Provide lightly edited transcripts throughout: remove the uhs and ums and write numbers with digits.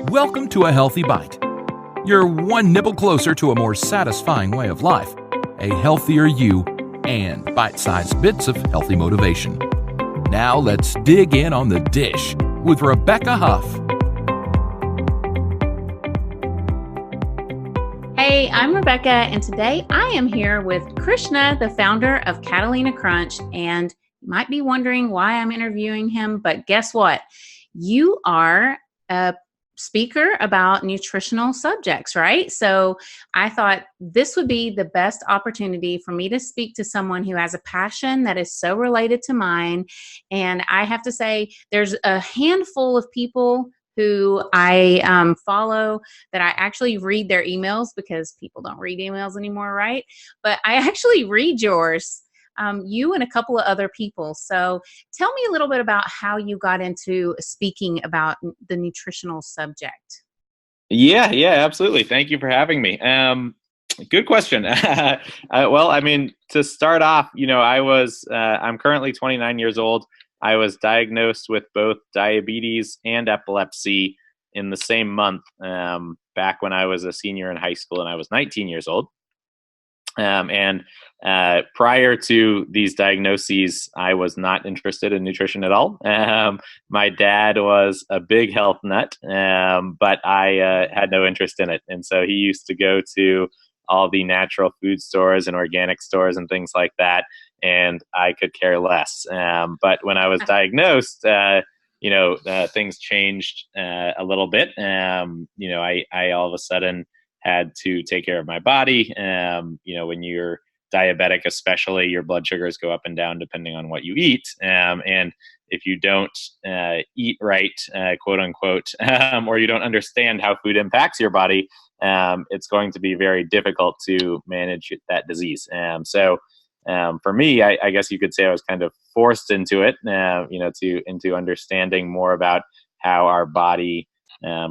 Welcome to A Healthy Bite. You're one nibble closer to a more satisfying way of life, a healthier you, and bite-sized bits of healthy motivation. Now let's dig in on the dish with Rebecca Huff. Hey, I'm Rebecca, and today I am here with Krishna, the founder of Catalina Crunch, and you might be wondering why I'm interviewing him, but guess what? You are a speaker about nutritional subjects, right? So I thought this would be the best opportunity for me to speak to someone who has a passion that is so related to mine. And I have to say, there's a handful of people who I follow that I actually read their emails because people don't read emails anymore, right? But I actually read yours. You and a couple of other people. So tell me a little bit about how you got into speaking about the nutritional subject. Yeah, absolutely. Thank you for having me. Good question. Well, I mean, to start off, I'm currently 29 years old. I was diagnosed with both diabetes and epilepsy in the same month, back when I was a senior in high school and I was 19 years old. And prior to these diagnoses, I was not interested in nutrition at all. My dad was a big health nut, but I had no interest in it. And so he used to go to all the natural food stores and organic stores and things like that, and I could care less. But when I was diagnosed, things changed a little bit. I all of a sudden had to take care of my body. When you're diabetic, especially, your blood sugars go up and down depending on what you eat. And if you don't eat right, quote unquote, or you don't understand how food impacts your body, it's going to be very difficult to manage that disease. So for me, I guess you could say I was kind of forced into it, into understanding more about how our body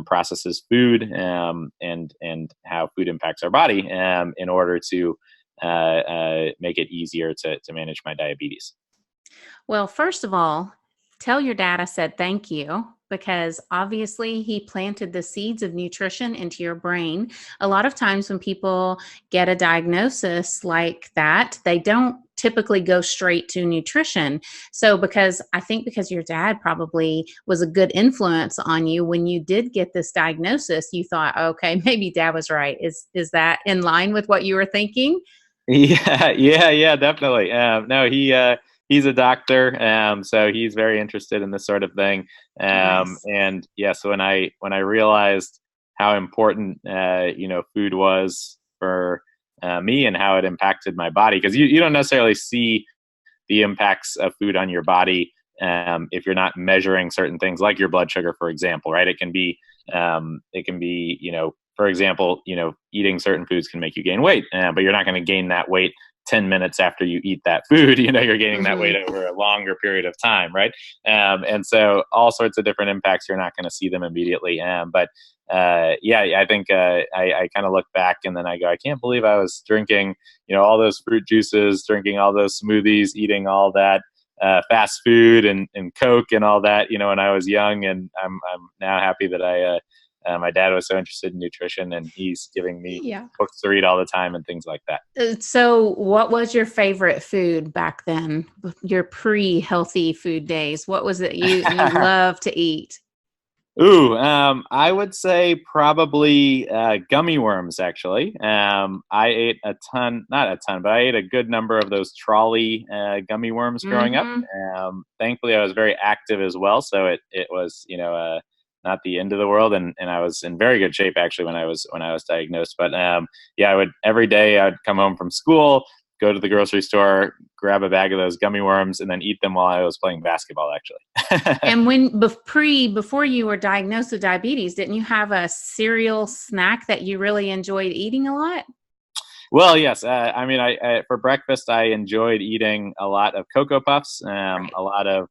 processes food, and how food impacts our body, in order to make it easier to manage my diabetes. Well, first of all, tell your dad I said thank you because obviously he planted the seeds of nutrition into your brain. A lot of times when people get a diagnosis like that, they don't typically go straight to nutrition. So because your dad probably was a good influence on you when you did get this diagnosis, you thought, okay, maybe dad was right. Is that in line with what you were thinking? Yeah, definitely. No, he's a doctor, so he's very interested in this sort of thing. Nice. And yeah, so when I realized how important food was for me and how it impacted my body, because you don't necessarily see the impacts of food on your body if you're not measuring certain things like your blood sugar, for example, right? For example, eating certain foods can make you gain weight, but you're not going to gain that weight 10 minutes after you eat that food. You're gaining that weight over a longer period of time, right? And so all sorts of different impacts, you're not going to see them immediately. I think I kind of look back and then I go, I can't believe I was drinking, all those fruit juices, drinking all those smoothies, eating all that fast food and Coke and all that, when I was young. And I'm now happy that my dad was so interested in nutrition and he's giving me Yeah. books to read all the time and things like that. So what was your favorite food back then? Your pre-healthy food days? What was it you love to eat? Ooh, I would say probably gummy worms, actually. I ate a ton, not a ton, but I ate a good number of those trolley gummy worms growing up. Hmm. Thankfully, I was very active as well, so it was, not the end of the world, and I was in very good shape actually when I was diagnosed. But I would every day I'd come home from school, go to the grocery store, grab a bag of those gummy worms, and then eat them while I was playing basketball, actually. And before you were diagnosed with diabetes, didn't you have a cereal snack that you really enjoyed eating a lot? Well, yes. I for breakfast I enjoyed eating a lot of Cocoa Puffs, Right. a lot of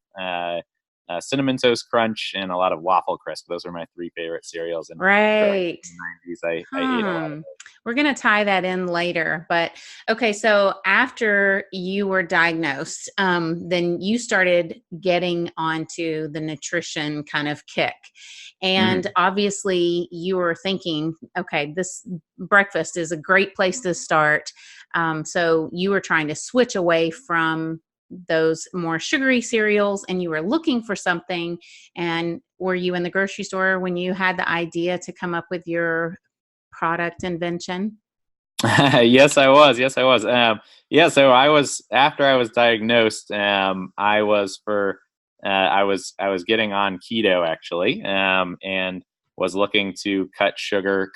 Cinnamon Toast Crunch and a lot of Waffle Crisp. Those are my three favorite cereals. And growing up Right. in the 90s, I ate a lot of those. We're going to tie that in later. But okay, so after you were diagnosed, then you started getting onto the nutrition kind of kick. And obviously, you were thinking, okay, this breakfast is a great place to start. So you were trying to switch away from those more sugary cereals and you were looking for something. And were you in the grocery store when you had the idea to come up with your product invention? Yes, I was. Yes, I was. Yeah, so I was after I was diagnosed. I was getting on keto actually, and was looking to cut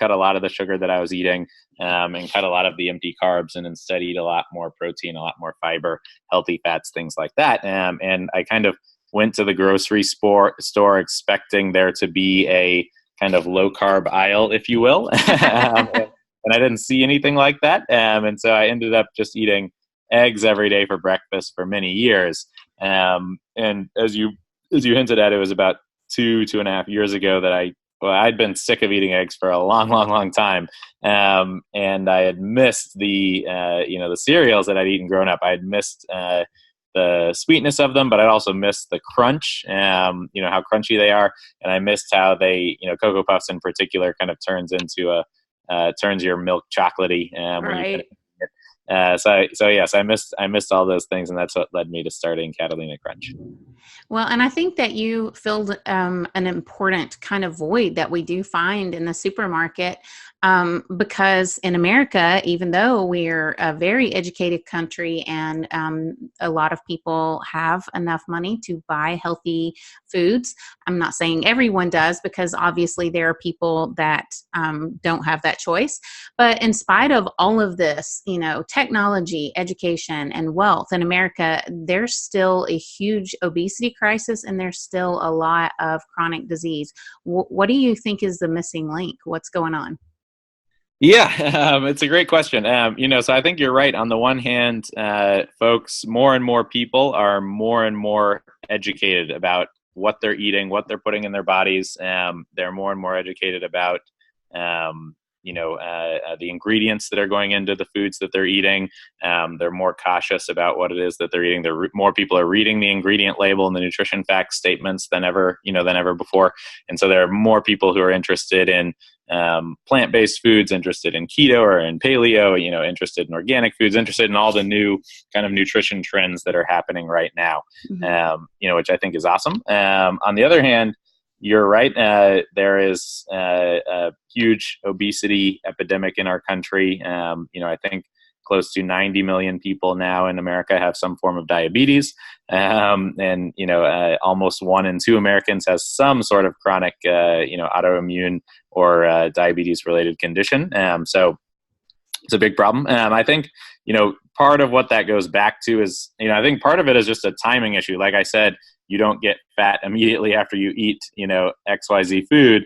a lot of the sugar that I was eating, and cut a lot of the empty carbs, and instead eat a lot more protein, a lot more fiber, healthy fats, things like that. And I kind of went to the grocery store expecting there to be a kind of low carb aisle, if you will. And I didn't see anything like that. And so I ended up just eating eggs every day for breakfast for many years. And as you hinted at, it was about 2.5 years ago that I'd been sick of eating eggs for a long, long, long time. And I had missed the cereals that I'd eaten growing up. I had missed the sweetness of them, but I'd also missed the crunch, how crunchy they are. And I missed how they, Cocoa Puffs in particular kind of turns your milk chocolatey when you Right. finish it. So yes, I missed all those things, and that's what led me to starting Catalina Crunch. Well, and I think that you filled an important kind of void that we do find in the supermarket, because in America, even though we're a very educated country and a lot of people have enough money to buy healthy foods, I'm not saying everyone does, because obviously there are people that don't have that choice. But in spite of all of this, technology, education, and wealth in America, there's still a huge obesity crisis and there's still a lot of chronic disease. What do you think is the missing link? What's going on? Yeah, it's a great question. So I think you're right. On the one hand, folks, more and more people are more and more educated about what they're eating, what they're putting in their bodies. They're more and more educated about, the ingredients that are going into the foods that they're eating. They're more cautious about what it is that they're eating. More people are reading the ingredient label and the nutrition fact statements than ever before. And so there are more people who are interested in plant-based foods, interested in keto or in paleo, interested in organic foods, interested in all the new kind of nutrition trends that are happening right now, which I think is awesome. On the other hand, you're right. There is a huge obesity epidemic in our country. I think close to 90 million people now in America have some form of diabetes. And almost 1 in 2 Americans has some sort of chronic, autoimmune or diabetes-related condition. So it's a big problem. I think, part of what that goes back to is, I think part of it is just a timing issue. Like I said, you don't get fat immediately after you eat, XYZ food.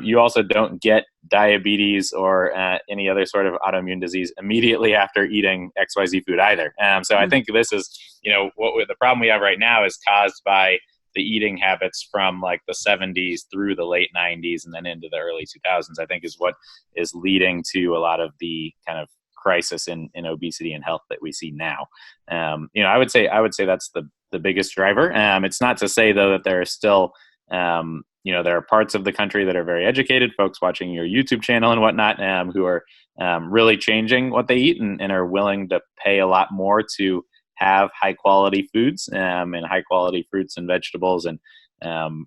You also don't get diabetes or any other sort of autoimmune disease immediately after eating XYZ food either. So I think this is, the problem we have right now is caused by the eating habits from like the 70s through the late 90s and then into the early 2000s, I think is what is leading to a lot of the kind of crisis in obesity and health that we see now. I would say that's the biggest driver. It's not to say though that there are still, there are parts of the country that are very educated, folks watching your YouTube channel and whatnot, who are really changing what they eat and are willing to pay a lot more to have high quality foods and high quality fruits and vegetables and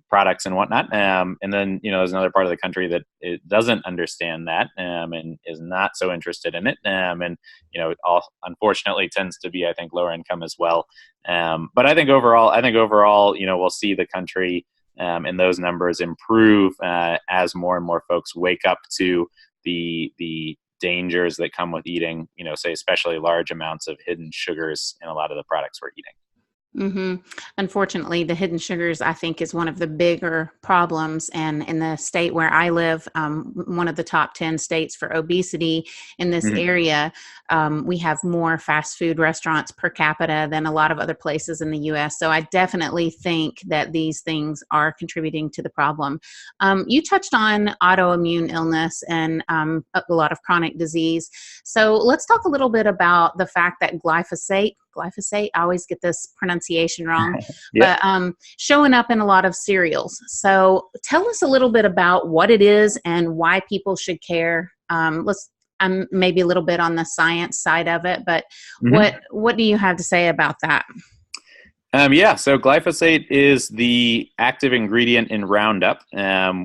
products and whatnot. And then, there's another part of the country that it doesn't understand that and is not so interested in it. And, it all unfortunately tends to be, I think, lower income as well. But I think overall, we'll see the country and those numbers improve as more and more folks wake up to the dangers that come with eating, say, especially large amounts of hidden sugars in a lot of the products we're eating. Unfortunately, the hidden sugars, I think, is one of the bigger problems. And in the state where I live, one of the top 10 states for obesity in this Mhm. area, we have more fast food restaurants per capita than a lot of other places in the US. So I definitely think that these things are contributing to the problem. You touched on autoimmune illness and a lot of chronic disease. So let's talk a little bit about the fact that glyphosate, I always get this pronunciation wrong, Yep. but showing up in a lot of cereals. So tell us a little bit about what it is and why people should care. Let's maybe a little bit on the science side of it, but Mhm. what do you have to say about that? Yeah, so glyphosate is the active ingredient in Roundup,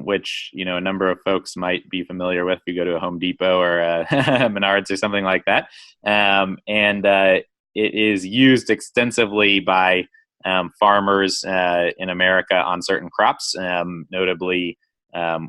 which a number of folks might be familiar with if you go to a Home Depot or Menards or something like that. And it is used extensively by farmers in America on certain crops, notably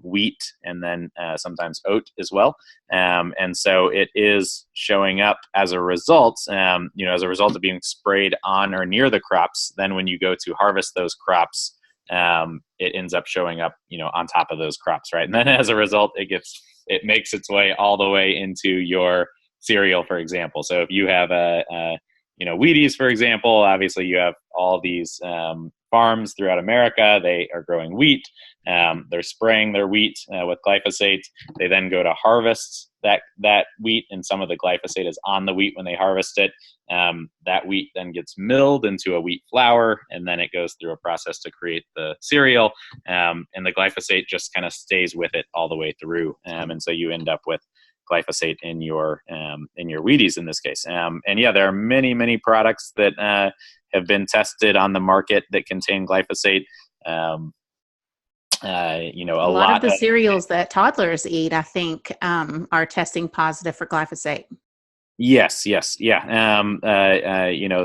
wheat and then sometimes oat as well. And so it is showing up as a result, as a result of being sprayed on or near the crops. Then when you go to harvest those crops, it ends up showing up, on top of those crops, right? And then as a result, it makes its way all the way into your cereal, for example. So if you have Wheaties, for example, obviously you have all these farms throughout America. They are growing wheat. They're spraying their wheat with glyphosate. They then go to harvest that wheat, and some of the glyphosate is on the wheat when they harvest it. That wheat then gets milled into a wheat flour, and then it goes through a process to create the cereal. And the glyphosate just kind of stays with it all the way through. And so you end up with glyphosate in your Wheaties in this case. And yeah, there are many products that have been tested on the market that contain glyphosate. A A lot of lot the of cereals that toddlers eat, I think, are testing positive for glyphosate. Yes, yeah.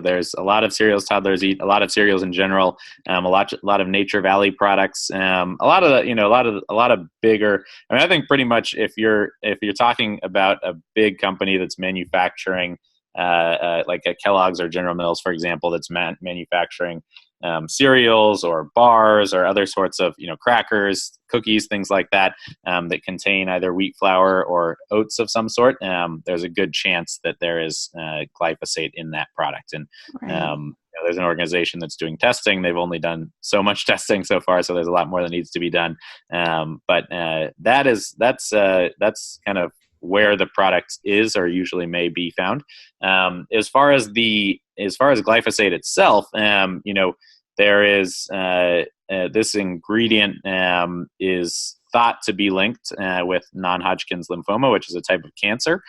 There's a lot of cereals toddlers eat, a lot of cereals in general, a lot of Nature Valley products, a lot of a lot of bigger. I mean, I think pretty much if you're talking about a big company that's manufacturing, like a Kellogg's or General Mills, for example, that's manufacturing cereals or bars or other sorts of crackers, cookies, things like that, that contain either wheat flour or oats of some sort. There's a good chance that there is glyphosate in that product. And Right. there's an organization that's doing testing. They've only done so much testing so far, so there's a lot more that needs to be done. But that's kind of where the product is or usually may be found. As far as glyphosate itself, there is this ingredient is thought to be linked with non-Hodgkin's lymphoma, which is a type of cancer.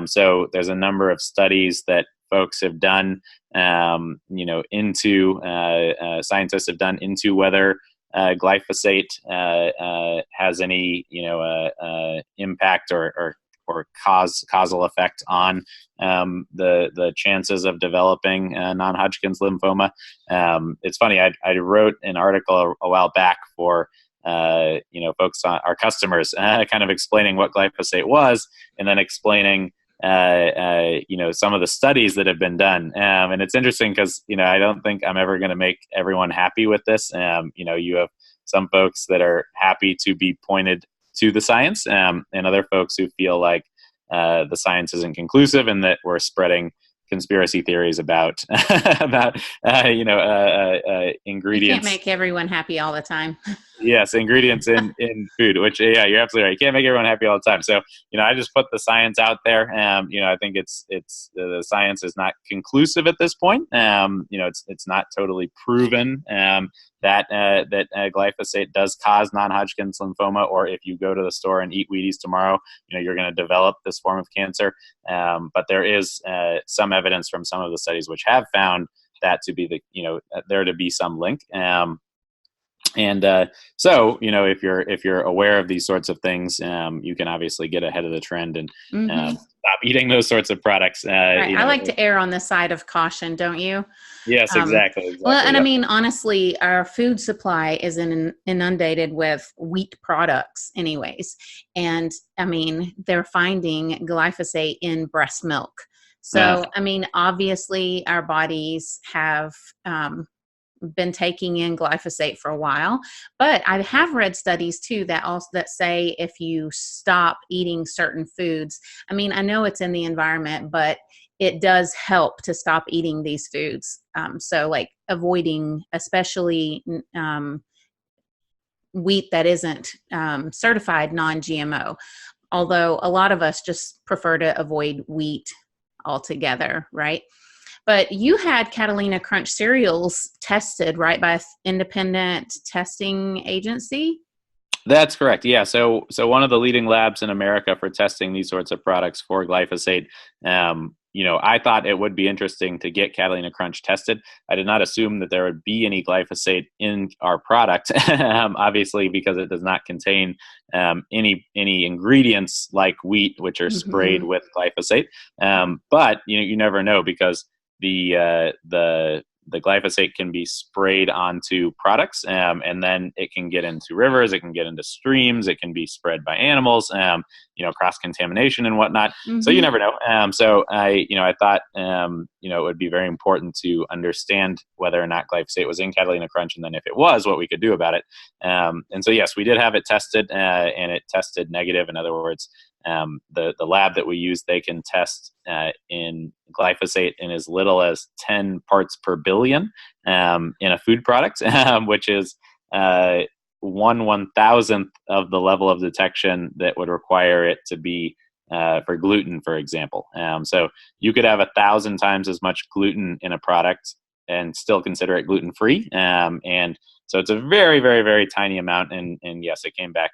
So there's a number of studies that folks have done, scientists have done into whether glyphosate has any, impact or causal effect on the chances of developing non-Hodgkin's lymphoma. It's funny. I wrote an article a while back for folks, our customers, kind of explaining what glyphosate was, and then explaining some of the studies that have been done. And it's interesting because I don't think I'm ever going to make everyone happy with this. You have some folks that are happy to be pointed to the science, and other folks who feel like the science isn't conclusive and that we're spreading conspiracy theories about You can't ingredients. make everyone happy all the time. Yes, ingredients in food, which, yeah, you're absolutely right. You can't make everyone happy all the time. So, I just put the science out there. I think it's the science is not conclusive at this point. It's not totally proven that glyphosate does cause non-Hodgkin's lymphoma, or if you go to the store and eat Wheaties tomorrow, you're going to develop this form of cancer. But there is some evidence from some of the studies which have found that to be there to be some link. So, if you're aware of these sorts of things, you can obviously get ahead of the trend and stop eating those sorts of products. Right. I like to err on the side of caution, don't you? Yes, exactly. Well, and I Yep. mean, honestly, our food supply is inundated with wheat products, anyways. And I mean, they're finding glyphosate in breast milk. So, I mean, obviously our bodies have been taking in glyphosate for a while, but I have read studies too that say if you stop eating certain foods, I mean, I know it's in the environment, but it does help to stop eating these foods. So like avoiding, especially wheat that isn't certified non-GMO, although a lot of us just prefer to avoid wheat altogether, right? But you had Catalina Crunch cereals tested, right, by an independent testing agency? That's correct. Yeah. So one of the leading labs in America for testing these sorts of products for glyphosate. I thought it would be interesting to get Catalina Crunch tested. I did not assume that there would be any glyphosate in our product, obviously, because it does not contain any ingredients like wheat, which are sprayed with glyphosate. But you never know, because the glyphosate can be sprayed onto products, and then it can get into rivers, it can get into streams, it can be spread by animals, cross contamination and whatnot. So you never know. So I thought, it would be very important to understand whether or not glyphosate was in Catalina Crunch, and then if it was, what we could do about it. And so yes, we did have it tested, and it tested negative. In other words, the lab that we use, they can test in glyphosate in as little as 10 parts per billion in a food product, which is 1/1000th of the level of detection that would require it to be for gluten, for example. So you could have 1,000 times as much gluten in a product and still consider it gluten-free. And so it's a very, very, very tiny amount. And yes, it came back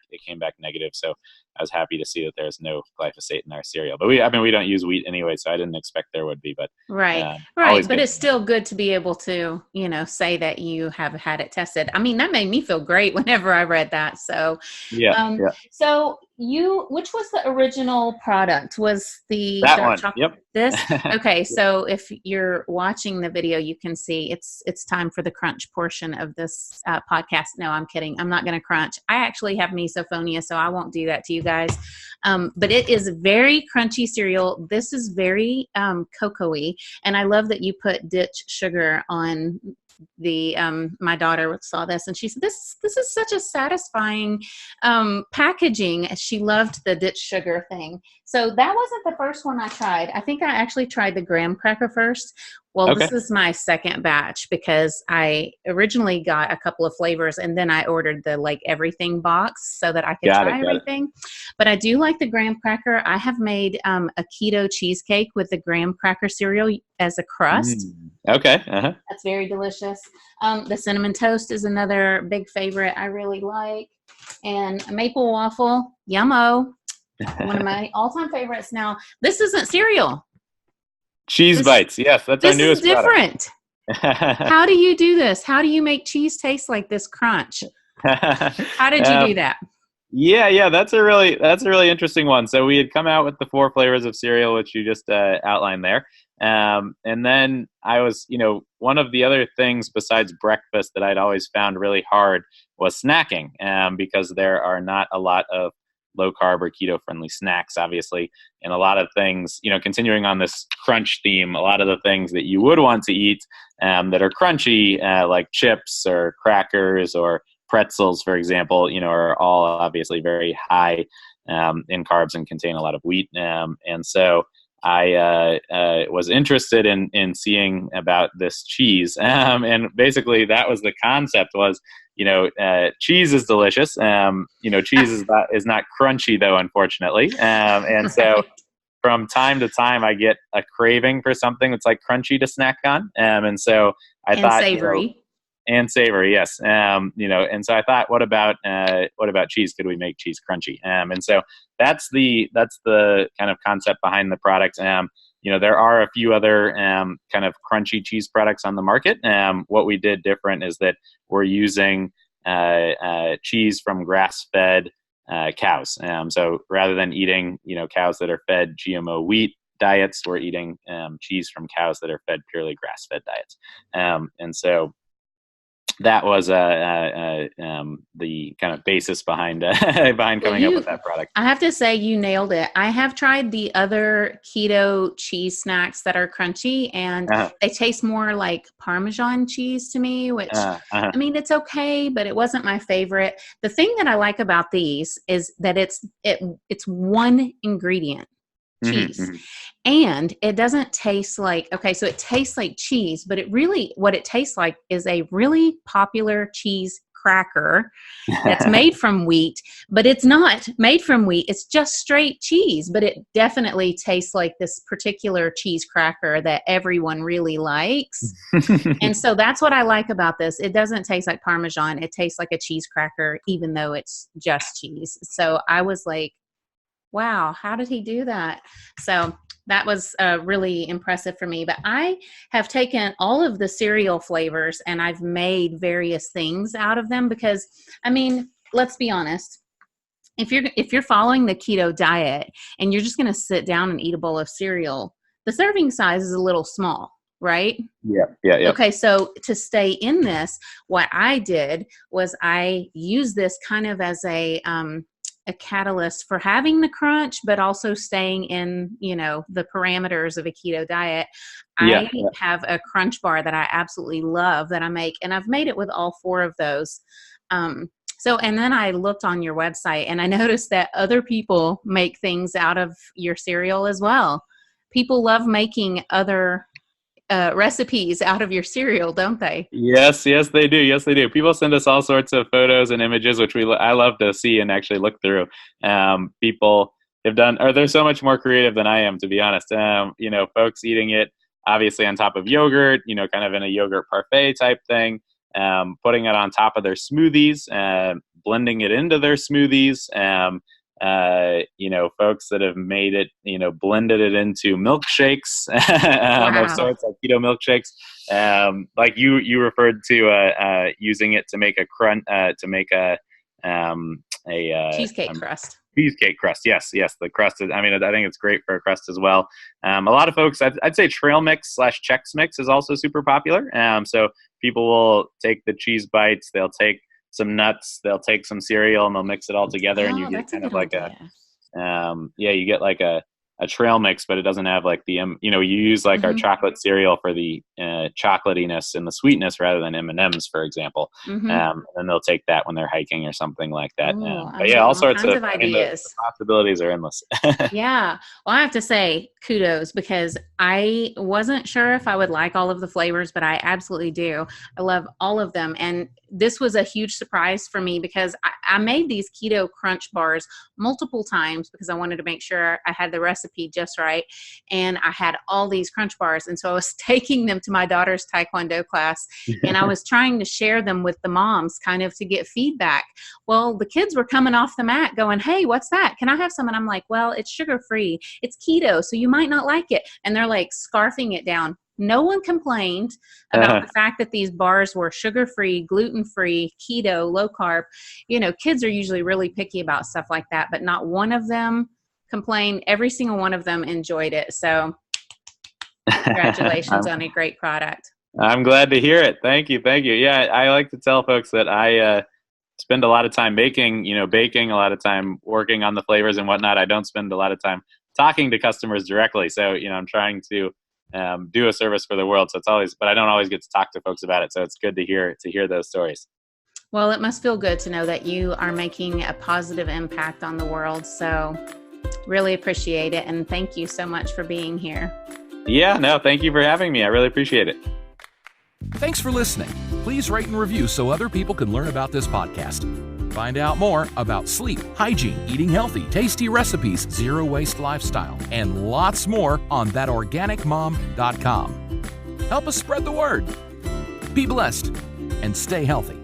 negative. So I was happy to see that there's no glyphosate in our cereal. But we don't use wheat anyway, so I didn't expect there would be. But right. But it's still good to be able to, say that you have had it tested. I mean, that made me feel great whenever I read that. So, yeah. So which was the original product? Was the that dark one? chocolate? Yep. This? Okay. So if you're watching the video, you can see it's time for the crunch portion of this podcast. No, I'm kidding. I'm not going to crunch. I actually have misophonia, so I won't do that to you guys. But it is very crunchy cereal. This is very cocoa-y, and I love that you put ditch sugar on the my daughter saw this and she said this is such a satisfying packaging. She loved the ditch sugar thing. So that wasn't the first one I tried. I think I actually tried the graham cracker first. Well, Okay. This is my second batch because I originally got a couple of flavors and then I ordered the like everything box so that I could try everything. But I do like the graham cracker. I have made a keto cheesecake with the graham cracker cereal as a crust. Okay. That's very delicious. The cinnamon toast is another big favorite I really like. And a maple waffle, yummo. One of my all-time favorites. Now, this isn't cereal. Cheese bites. Yes, that's our newest product. This is different. How do you do this? How do you make cheese taste like this crunch? How did you do that? Yeah, that's a really interesting one. So we had come out with the 4 flavors of cereal, which you just outlined there. And then I was, one of the other things besides breakfast that I'd always found really hard was snacking, because there are not a lot of low carb or keto friendly snacks, obviously. And a lot of things, continuing on this crunch theme, a lot of the things that you would want to eat that are crunchy, like chips or crackers or pretzels, for example, are all obviously very high in carbs and contain a lot of wheat. And so I was interested in seeing about this cheese. And basically that was the concept was, cheese is delicious. Cheese is not crunchy though, unfortunately. And so from time to time I get a craving for something that's like crunchy to snack on. And so I thought savory. And savory, yes. And so I thought, what about cheese? Could we make cheese crunchy? And so that's the kind of concept behind the product. There are a few other kind of crunchy cheese products on the market. What we did different is that we're using cheese from grass-fed cows. So rather than eating, cows that are fed GMO wheat diets, we're eating cheese from cows that are fed purely grass-fed diets. And so that was the kind of basis behind behind coming up with that product. I have to say you nailed it. I have tried the other keto cheese snacks that are crunchy, and they taste more like Parmesan cheese to me, which I mean, it's okay, but it wasn't my favorite. The thing that I like about these is that it's one ingredient. Cheese. Mm-hmm. And it doesn't taste like, okay, so it tastes like cheese, but what it tastes like is a really popular cheese cracker that's made from wheat, but it's not made from wheat. It's just straight cheese, but it definitely tastes like this particular cheese cracker that everyone really likes. And so that's what I like about this. It doesn't taste like Parmesan. It tastes like a cheese cracker, even though it's just cheese. So I was like, wow, how did he do that? So that was really impressive for me. But I have taken all of the cereal flavors and I've made various things out of them because, I mean, let's be honest. If you're following the keto diet and you're just going to sit down and eat a bowl of cereal, the serving size is a little small, right? Yeah. Okay, so to stay in this, what I did was I used this kind of as a catalyst for having the crunch, but also staying in, the parameters of a keto diet. I have a crunch bar that I absolutely love that I make, and I've made it with all 4 of those. And then I looked on your website and I noticed that other people make things out of your cereal as well. People love making other recipes out of your cereal, don't they? Yes, they do. Yes, they do. People send us all sorts of photos and images, which I love to see and actually look through. People have done, or they're so much more creative than I am, to be honest. Folks eating it obviously on top of yogurt, kind of in a yogurt parfait type thing, putting it on top of their smoothies, blending it into their smoothies. Folks that have made it, blended it into milkshakes of sorts, like keto milkshakes. Like you referred to using it to make a cheesecake crust. Cheesecake crust, yes. The crust is, I think it's great for a crust as well. A lot of folks, I'd say trail mix / Chex Mix is also super popular. So people will take the cheese bites, they'll take some nuts, they'll take some cereal, and they'll mix it all together, and you get kind of like you get like a trail mix, but it doesn't have like the you use like our chocolate cereal for the chocolatiness and the sweetness rather than M&Ms, for example. And then they'll take that when they're hiking or something like that. All sorts of ideas. The possibilities are endless. Yeah. Well, I have to say kudos, because I wasn't sure if I would like all of the flavors, but I absolutely do. I love all of them. And this was a huge surprise for me because I made these keto crunch bars multiple times because I wanted to make sure I had the recipe just right. And I had all these crunch bars. And so I was taking them to my daughter's Taekwondo class and I was trying to share them with the moms kind of to get feedback. Well, the kids were coming off the mat going, "Hey, what's that? Can I have some?" And I'm like, "Well, it's sugar-free. It's keto, so you might not like it." And they're like scarfing it down. No one complained about the fact that these bars were sugar-free, gluten-free, keto, low-carb. Kids are usually really picky about stuff like that, but not one of them complained. Every single one of them enjoyed it. So congratulations on a great product. I'm glad to hear it. Thank you. Yeah, I like to tell folks that I spend a lot of time baking, a lot of time working on the flavors and whatnot. I don't spend a lot of time talking to customers directly. So, I'm trying to do a service for the world. So but I don't always get to talk to folks about it. So it's good to hear those stories. Well, it must feel good to know that you are making a positive impact on the world. So really appreciate it. And thank you so much for being here. Yeah, no, thank you for having me. I really appreciate it. Thanks for listening. Please rate and review so other people can learn about this podcast. Find out more about sleep, hygiene, eating healthy, tasty recipes, zero waste lifestyle, and lots more on ThatOrganicMom.com. Help us spread the word. Be blessed and stay healthy.